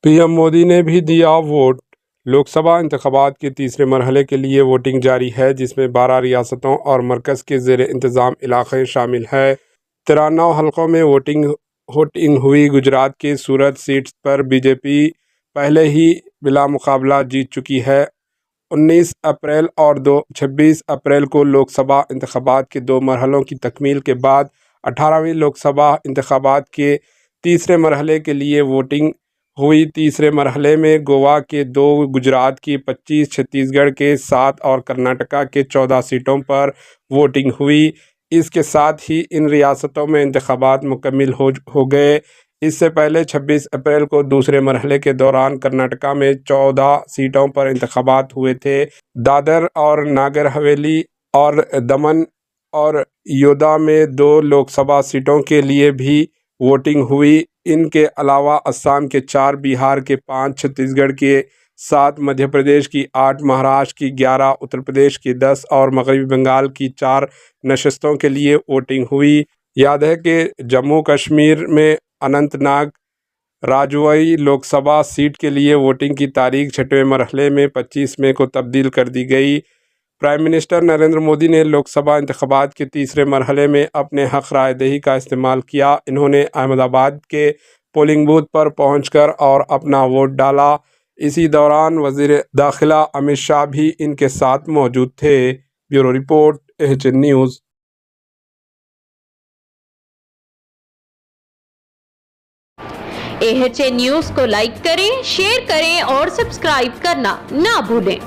P M Modi نے بھی دیا ووٹ۔ لوک سبھا انتخابات کے تیسرے مرحلے کے لیے ووٹنگ جاری ہے، جس میں 12 ریاستوں اور مرکز کے زیر انتظام علاقے شامل ہیں۔ 93 حلقوں میں ووٹنگ ہوئی۔ گجرات کی سورت سیٹ پر بی جے پی پہلے ہی بلا مقابلہ جیت چکی ہے۔ 19 اپریل اور 26 اپریل کو لوک سبھا انتخابات کے 2 مرحلوں کی تکمیل کے بعد 18ویں لوک سبھا انتخابات کے تیسرے مرحلے کے لیے ووٹنگ ہوئی۔ تیسرے مرحلے میں گوا کے 2، گجرات کی 25، چھتیس گڑھ کے 7 اور کرناٹک کے 14 سیٹوں پر ووٹنگ ہوئی۔ اس کے ساتھ ہی ان ریاستوں میں انتخابات مکمل ہو گئے۔ اس سے پہلے 26 اپریل کو دوسرے مرحلے کے دوران کرناٹک میں 14 سیٹوں پر انتخابات ہوئے تھے۔ دادر اور ناگر حویلی اور دمن اور دیو میں 2 لوک سبھا سیٹوں کے لیے بھی ووٹنگ ہوئی۔ ان کے علاوہ آسام کے 4، بہار کے 5، چھتیس گڑھ کے 7، مدھیہ پردیش کی 8، مہاراشٹر کی 11، اتر پردیش کی 10 اور مغربی بنگال کی 4 نشستوں کے لیے ووٹنگ ہوئی۔ یاد ہے کہ جموں کشمیر میں اننت ناگ راجوری لوک سبھا سیٹ کے لیے ووٹنگ کی تاریخ 6ویں مرحلے میں 25 مئی کو تبدیل کر دی گئی۔ پرائم منسٹر نریندر مودی نے لوک سبھا انتخابات کے تیسرے مرحلے میں اپنے حق رائے دہی کا استعمال کیا۔ انہوں نے احمد آباد کے پولنگ بوتھ پر پہنچ کر اور اپنا ووٹ ڈالا۔ اسی دوران وزیر داخلہ امت شاہ بھی ان کے ساتھ موجود تھے۔ Bureau report, AHN news. AHN news کو لائک کریں، شیئر کریں اور سبسکرائب کرنا نہ بھولیں۔